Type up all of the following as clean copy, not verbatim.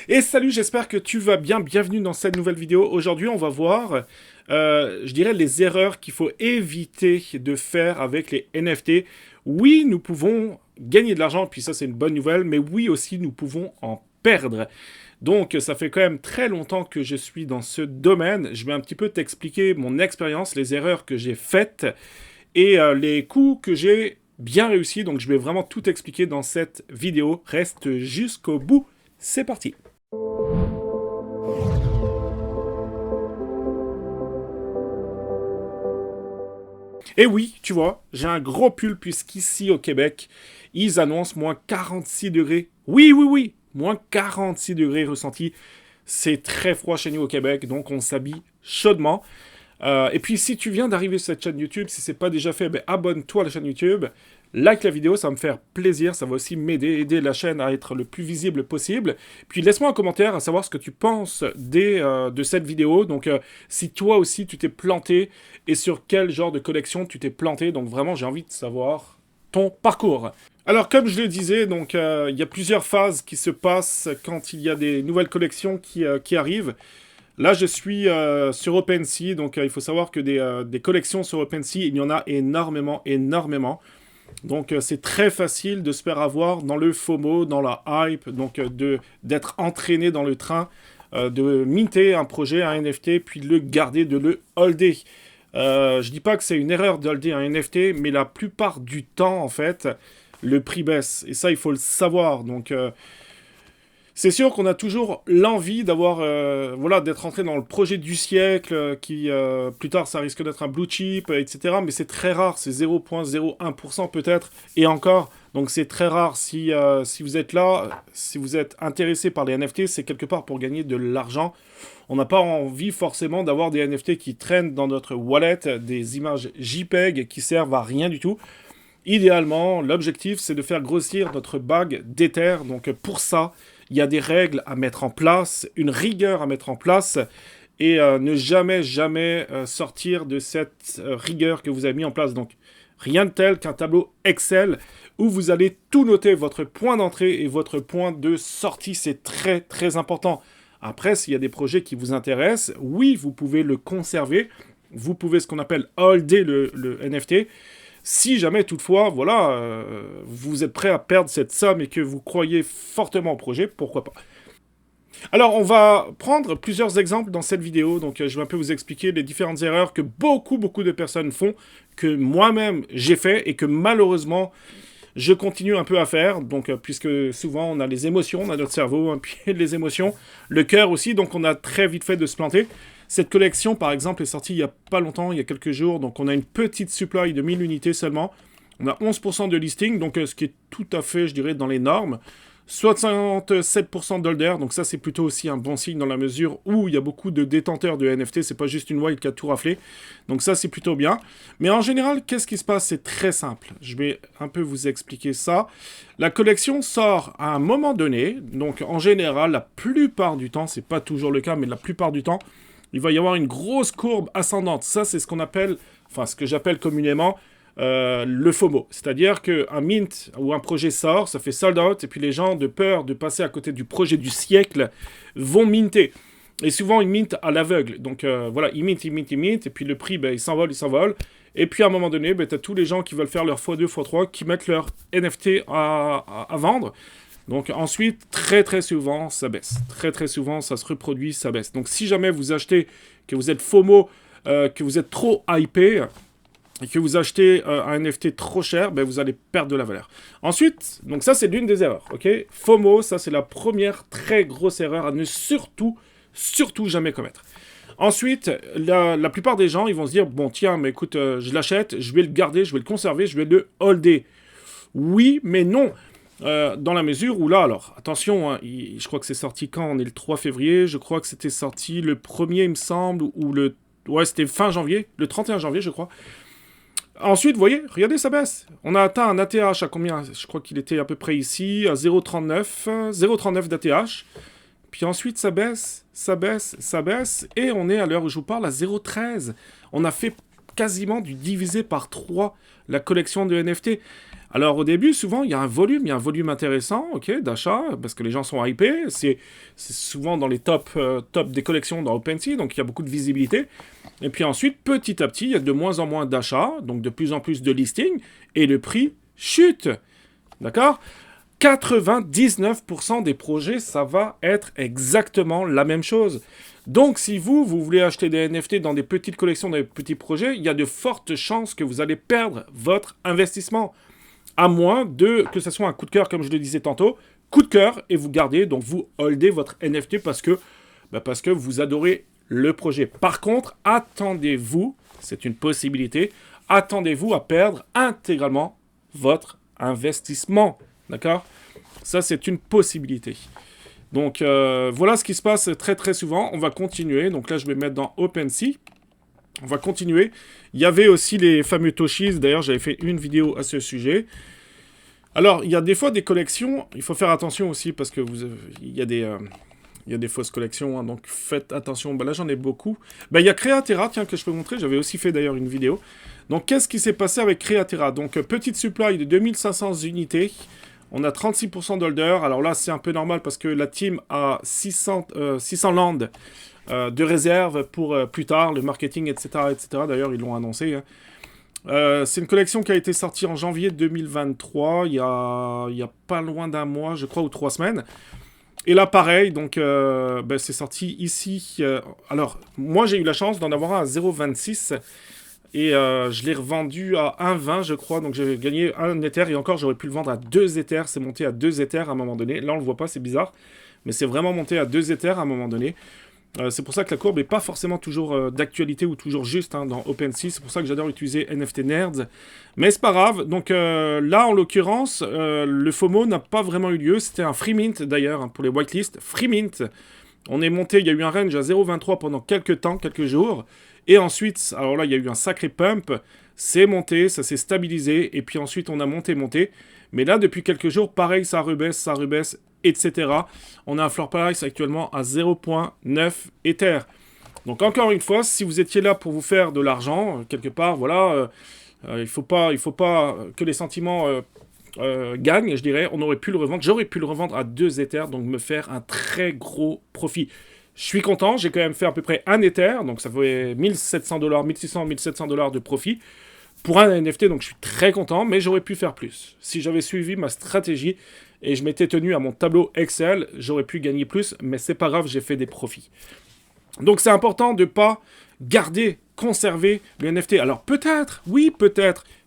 Et salut, j'espère que tu vas bien. Bienvenue dans cette nouvelle vidéo. Aujourd'hui, on va voir, je dirais, les erreurs qu'il faut éviter de faire avec les NFT. Oui, nous pouvons gagner de l'argent, puis ça, c'est une bonne nouvelle, mais oui aussi, nous pouvons en perdre. Donc, ça fait quand même très longtemps que je suis dans ce domaine. Je vais un petit peu t'expliquer mon expérience, les erreurs que j'ai faites et les coups que j'ai bien réussi. Donc, je vais vraiment tout expliquer dans cette vidéo. Reste jusqu'au bout. C'est parti. Et oui, tu vois, j'ai un gros pull puisqu'ici au Québec, ils annoncent moins 46 degrés. Oui, oui, oui, moins 46 degrés ressentis. C'est très froid chez nous au Québec, donc on s'habille chaudement. Et puis si tu viens d'arriver sur cette chaîne YouTube, si c'est pas déjà fait, ben, abonne-toi à la chaîne YouTube, like la vidéo, ça va me faire plaisir, ça va aussi m'aider, aider la chaîne à être le plus visible possible. Puis laisse-moi un commentaire à savoir ce que tu penses de cette vidéo, donc si toi aussi tu t'es planté et sur quel genre de collection tu t'es planté, donc vraiment j'ai envie de savoir ton parcours. Alors comme je le disais, donc il y a plusieurs phases qui se passent quand il y a des nouvelles collections qui arrivent. Là, je suis sur OpenSea, donc il faut savoir que des collections sur OpenSea, il y en a énormément, énormément. Donc c'est très facile de se faire avoir dans le FOMO, dans la hype, donc d'être entraîné dans le train, de minter un projet, un NFT, puis de le garder, de le holder. Je dis pas que c'est une erreur de holder un NFT, mais la plupart du temps, en fait, le prix baisse. Et ça, il faut le savoir. Donc c'est sûr qu'on a toujours l'envie d'avoir, voilà, d'être entré dans le projet du siècle, qui plus tard ça risque d'être un blue chip, etc. Mais c'est très rare, c'est 0,01% peut-être, et encore. Donc c'est très rare. Si vous êtes là, si vous êtes intéressé par les NFT, c'est quelque part pour gagner de l'argent. On n'a pas envie forcément d'avoir des NFT qui traînent dans notre wallet, des images JPEG qui servent à rien du tout. Idéalement, l'objectif, c'est de faire grossir notre bague d'Ether. Donc pour ça, il y a des règles à mettre en place, une rigueur à mettre en place, et ne jamais, jamais sortir de cette rigueur que vous avez mis en place. Donc rien de tel qu'un tableau Excel où vous allez tout noter, votre point d'entrée et votre point de sortie. C'est très, très important. Après, s'il y a des projets qui vous intéressent, oui, vous pouvez le conserver. Vous pouvez ce qu'on appelle holder le NFT. Si jamais, toutefois, voilà, vous êtes prêt à perdre cette somme et que vous croyez fortement au projet, pourquoi pas. Alors, on va prendre plusieurs exemples dans cette vidéo. Donc, je vais un peu vous expliquer les différentes erreurs que beaucoup de personnes font, que moi-même j'ai fait et que malheureusement, je continue un peu à faire. Donc, puisque souvent, on a les émotions, on a notre cerveau, hein, puis les émotions, le cœur aussi. Donc, on a très vite fait de se planter. Cette collection, par exemple, est sortie il n'y a pas longtemps, il y a quelques jours. Donc, on a une petite supply de 1000 unités seulement. On a 11% de listing, donc ce qui est tout à fait, je dirais, dans les normes. 67% d'holder, donc ça c'est plutôt aussi un bon signe dans la mesure où il y a beaucoup de détenteurs de NFT, c'est pas juste une white qui a tout raflé, donc ça c'est plutôt bien. Mais en général, qu'est-ce qui se passe? C'est très simple, je vais un peu vous expliquer ça. La collection sort à un moment donné, donc en général, la plupart du temps, c'est pas toujours le cas, mais la plupart du temps, il va y avoir une grosse courbe ascendante. Ça c'est ce qu'on appelle, enfin ce que j'appelle communément, le FOMO. C'est-à-dire qu'un mint ou un projet sort, ça fait sold out, et puis les gens, de peur de passer à côté du projet du siècle, vont minter. Et souvent, ils mintent à l'aveugle. Donc voilà, ils mintent, et puis le prix, ben, il s'envole. Et puis à un moment donné, ben, tu as tous les gens qui veulent faire leur x2, x3, qui mettent leur NFT à vendre. Donc ensuite, très très souvent, ça baisse. Très très souvent, ça se reproduit, ça baisse. Donc si jamais vous achetez, que vous êtes FOMO, que vous êtes trop hypé, et que vous achetez un NFT trop cher, ben vous allez perdre de la valeur. Ensuite, donc ça c'est l'une des erreurs, ok? FOMO, ça c'est la première très grosse erreur à ne surtout jamais commettre. Ensuite, la plupart des gens, ils vont se dire, bon tiens, mais écoute, je l'achète, je vais le garder, je vais le conserver, je vais le holder. Oui, mais non. Dans la mesure où là, alors, attention, hein, je crois que c'est sorti quand? On est le 3 février, je crois que c'était sorti le 1er, il me semble, ou le... Ouais, c'était fin janvier, le 31 janvier, je crois. Ensuite, vous voyez, regardez, ça baisse. On a atteint un ATH à combien? Je crois qu'il était à peu près ici, à 0,39 d'ATH. Puis ensuite, ça baisse, et on est, à l'heure où je vous parle, à 0,13. On a fait quasiment dû diviser par 3 la collection de NFT. Alors au début, souvent, il y a un volume intéressant, ok, d'achat, parce que les gens sont hypés. C'est souvent dans les top des collections dans OpenSea, donc il y a beaucoup de visibilité. Et puis ensuite, petit à petit, il y a de moins en moins d'achats, donc de plus en plus de listings, et le prix chute. D'accord ? 99% des projets, ça va être exactement la même chose. Donc, si vous voulez acheter des NFT dans des petites collections, dans des petits projets, il y a de fortes chances que vous allez perdre votre investissement. À moins que ce soit un coup de cœur, comme je le disais tantôt, coup de cœur, et vous gardez, donc vous holdez votre NFT parce que vous adorez le projet. Par contre, attendez-vous, c'est une possibilité, attendez-vous à perdre intégralement votre investissement. D'accord ? Ça, c'est une possibilité. Donc, voilà ce qui se passe très très souvent. On va continuer. Donc là, je vais mettre dans OpenSea. On va continuer. Il y avait aussi les fameux Toshis. D'ailleurs, j'avais fait une vidéo à ce sujet. Alors, il y a des fois des collections. Il faut faire attention aussi parce que il y a des fausses collections. Hein, donc, faites attention. Là, j'en ai beaucoup. Il y a Createra, tiens, que je peux montrer. J'avais aussi fait d'ailleurs une vidéo. Donc, qu'est-ce qui s'est passé avec Createra ? Donc, petite supply de 2500 unités. On a 36% d'holder. Alors là, c'est un peu normal parce que la team a 600 land de réserve pour plus tard, le marketing, etc. etc. D'ailleurs, ils l'ont annoncé. Hein. C'est une collection qui a été sortie en janvier 2023, il y a pas loin d'un mois, je crois, ou 3 semaines. Et là, pareil, donc c'est sorti ici. Alors, moi, j'ai eu la chance d'en avoir un à 0,26. Et je l'ai revendu à 1,20, je crois. Donc, j'ai gagné 1 Ether. Et encore, j'aurais pu le vendre à 2 Ethers. C'est monté à 2 Ethers à un moment donné. Là, on le voit pas, c'est bizarre. Mais c'est vraiment monté à 2 Ethers à un moment donné. C'est pour ça que la courbe n'est pas forcément toujours d'actualité ou toujours juste hein, dans OpenSea. C'est pour ça que j'adore utiliser NFT Nerds. Mais c'est pas grave. Donc là, en l'occurrence, le FOMO n'a pas vraiment eu lieu. C'était un free mint d'ailleurs hein, pour les whitelists. Free mint. On est monté, il y a eu un range à 0,23 pendant quelques jours. Et ensuite, alors là, il y a eu un sacré pump. C'est monté, ça s'est stabilisé. Et puis ensuite, on a monté. Mais là, depuis quelques jours, pareil, ça rebaisse, etc. On a un floor price actuellement à 0,9 Ether. Donc encore une fois, si vous étiez là pour vous faire de l'argent, quelque part, voilà, il faut pas que les sentiments gagnent, je dirais. On aurait pu le revendre, j'aurais pu le revendre à 2 Ethers, donc me faire un très gros profit. Je suis content, j'ai quand même fait à peu près 1 Ether, donc ça fait $1,700, 1,600, $1,700 de profit pour un NFT, donc je suis très content, mais j'aurais pu faire plus. Si j'avais suivi ma stratégie et je m'étais tenu à mon tableau Excel, j'aurais pu gagner plus, mais c'est pas grave, j'ai fait des profits. Donc c'est important de ne pas conserver le NFT. Alors peut-être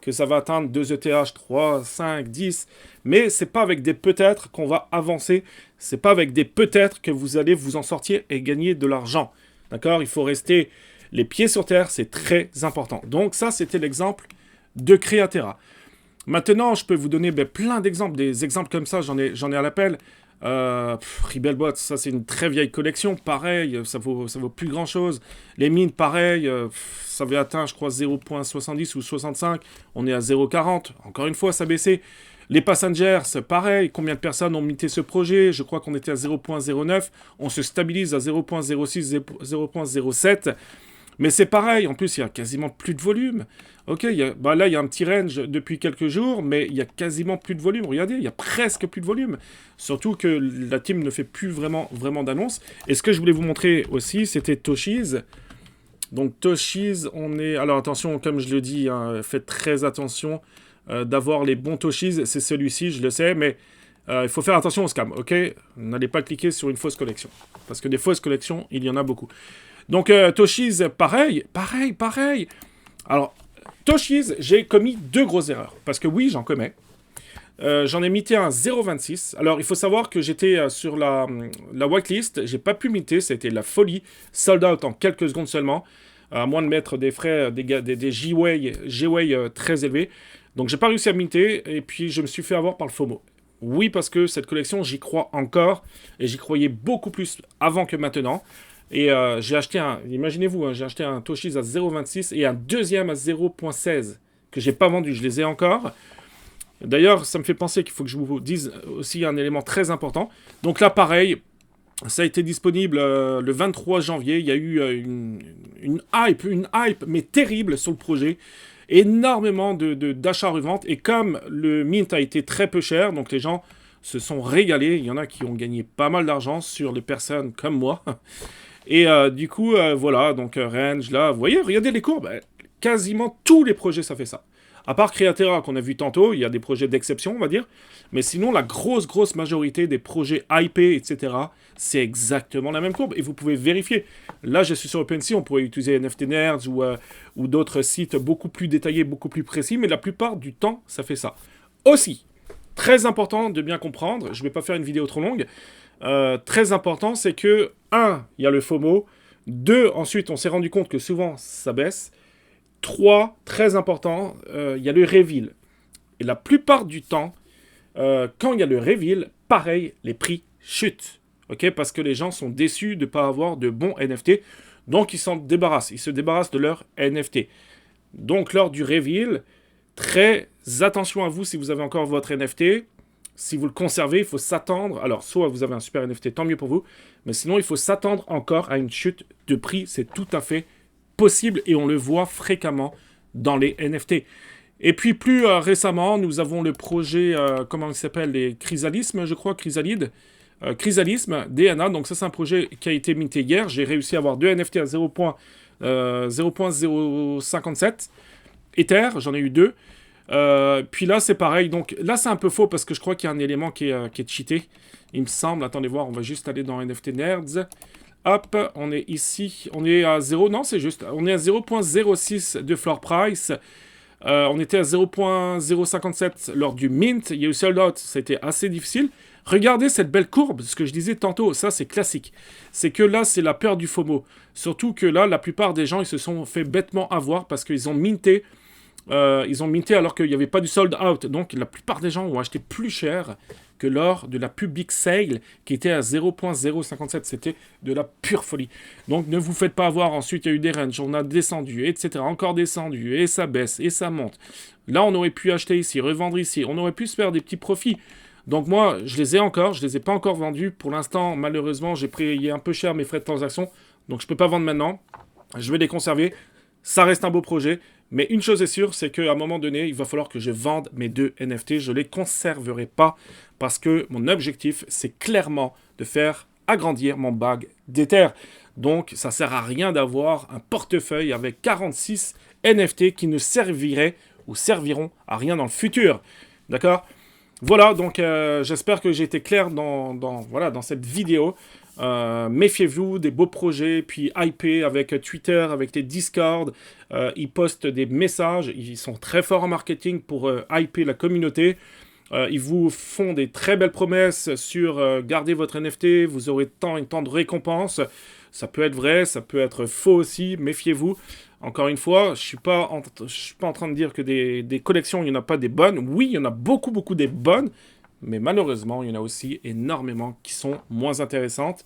que ça va atteindre 2 ETH, 3, 5, 10, mais c'est pas avec des peut-être qu'on va avancer, c'est pas avec des peut-être que vous allez vous en sortir et gagner de l'argent. D'accord ? Il faut rester les pieds sur terre, c'est très important. Donc ça, c'était l'exemple de Createra. Maintenant, je peux vous donner plein d'exemples, des exemples comme ça, j'en ai à l'appel. Rebelbot, ça c'est une très vieille collection, pareil, ça vaut plus grand chose. Les mines, pareil, ça avait atteint, je crois, 0,70 ou 65, on est à 0,40, encore une fois, ça a baissé. Les Passengers, c'est pareil, combien de personnes ont mité ce projet? Je crois qu'on était à 0,09, on se stabilise à 0,06, 0,07. Mais c'est pareil, en plus, il y a quasiment plus de volume. Ok, là, il y a un petit range depuis quelques jours, mais il y a quasiment plus de volume. Regardez, il y a presque plus de volume. Surtout que la team ne fait plus vraiment d'annonces. Et ce que je voulais vous montrer aussi, c'était Toshis. Donc Toshis, on est... Alors attention, comme je le dis, hein, faites très attention d'avoir les bons Toshis. C'est celui-ci, je le sais, mais il faut faire attention au scam, ok? N'allez pas cliquer sur une fausse collection. Parce que des fausses collections, il y en a beaucoup. Donc, Toshis, pareil. Alors, Toshis, j'ai commis 2 grosses erreurs. Parce que oui, j'en commets. J'en ai mité un 0,26. Alors, il faut savoir que j'étais sur la whitelist. J'ai pas pu miter, c'était la folie. Sold out en quelques secondes seulement. À moins de mettre des frais, des Gwei très élevés. Donc, j'ai pas réussi à miter. Et puis, je me suis fait avoir par le FOMO. Oui, parce que cette collection, j'y crois encore. Et j'y croyais beaucoup plus avant que maintenant. Et j'ai acheté imaginez-vous, j'ai acheté un Toshis à 0,26 et un deuxième à 0,16 que j'ai pas vendu, je les ai encore. D'ailleurs, ça me fait penser qu'il faut que je vous dise aussi un élément très important. Donc là, pareil, Ça a été disponible le 23 janvier. Il y a eu une hype, mais terrible sur le projet. Énormément d'achats-reventes. Et comme le mint a été très peu cher, donc les gens se sont régalés. Il y en a qui ont gagné pas mal d'argent sur les personnes comme moi. Et du coup, voilà, donc range là, vous voyez, regardez les courbes. Quasiment tous les projets, ça fait ça. À part Createra qu'on a vu tantôt, il y a des projets d'exception, on va dire. Mais sinon, la grosse majorité des projets hypés, etc., c'est exactement la même courbe. Et vous pouvez vérifier. Là, je suis sur OpenSea, on pourrait utiliser NFT Nerds ou d'autres sites beaucoup plus détaillés, beaucoup plus précis. Mais la plupart du temps, ça fait ça. Aussi, très important de bien comprendre, je ne vais pas faire une vidéo trop longue. Très important, c'est que, 1, il y a le FOMO. 2, ensuite, on s'est rendu compte que souvent, ça baisse. 3, très important, il y a le reveal. Et la plupart du temps, quand il y a le reveal, pareil, les prix chutent. Okay, parce que les gens sont déçus de ne pas avoir de bons NFT. Donc, ils s'en débarrassent. Ils se débarrassent de leur NFT. Donc, lors du reveal, très attention à vous si vous avez encore votre NFT. Si vous le conservez, il faut s'attendre. Alors, soit vous avez un super NFT, tant mieux pour vous. Mais sinon, il faut s'attendre encore à une chute de prix. C'est tout à fait possible et on le voit fréquemment dans les NFT. Et puis plus récemment, nous avons le projet, comment il s'appelle, les Chrysalismes, je crois, Chrysalisme, DNA, donc ça c'est un projet qui a été minté hier. J'ai réussi à avoir 2 NFT à 0.057 Ether, j'en ai eu 2. Puis là c'est pareil, donc là c'est un peu faux parce que je crois qu'il y a un élément qui est cheaté, il me semble. Attendez voir, on va juste aller dans NFT Nerds. Hop, on est ici, on est à 0, non c'est juste, on est à 0.06 de floor price. On était à 0.057 lors du mint, il y a eu sold out, c'était assez difficile. Regardez cette belle courbe, ce que je disais tantôt, ça c'est classique. C'est que là c'est la peur du FOMO. Surtout que là, la plupart des gens ils se sont fait bêtement avoir parce qu'ils ont minté. Alors qu'il n'y avait pas du sold out. Donc la plupart des gens ont acheté plus cher que lors de la public sale qui était à 0.057. C'était de la pure folie. Donc ne vous faites pas avoir. Ensuite, il y a eu des ranges, on a descendu, etc. Encore descendu, et ça baisse, et ça monte. Là, on aurait pu acheter ici, revendre ici. On aurait pu se faire des petits profits. Donc moi, je les ai encore. Je les ai pas encore vendus. Pour l'instant, malheureusement, j'ai payé un peu cher mes frais de transaction. Donc je peux pas vendre maintenant. Je vais les conserver. Ça reste un beau projet. Mais une chose est sûre, c'est qu'à un moment donné, il va falloir que je vende mes 2 NFT. Je ne les conserverai pas parce que mon objectif, c'est clairement de faire agrandir mon bag d'Ether. Donc, ça ne sert à rien d'avoir un portefeuille avec 46 NFT qui ne serviraient ou serviront à rien dans le futur. D'accord ? Voilà, donc j'espère que j'ai été clair dans cette vidéo. Méfiez-vous des beaux projets, puis hypés avec Twitter, avec les Discord. Ils postent des messages, ils sont très forts en marketing pour hyper la communauté. Ils vous font des très belles promesses sur garder votre NFT, vous aurez tant et tant de récompenses. Ça peut être vrai, ça peut être faux aussi, méfiez-vous. Encore une fois, je ne suis pas en train de dire que des collections, il n'y en a pas des bonnes. Oui, il y en a beaucoup des bonnes, mais malheureusement, il y en a aussi énormément qui sont moins intéressantes.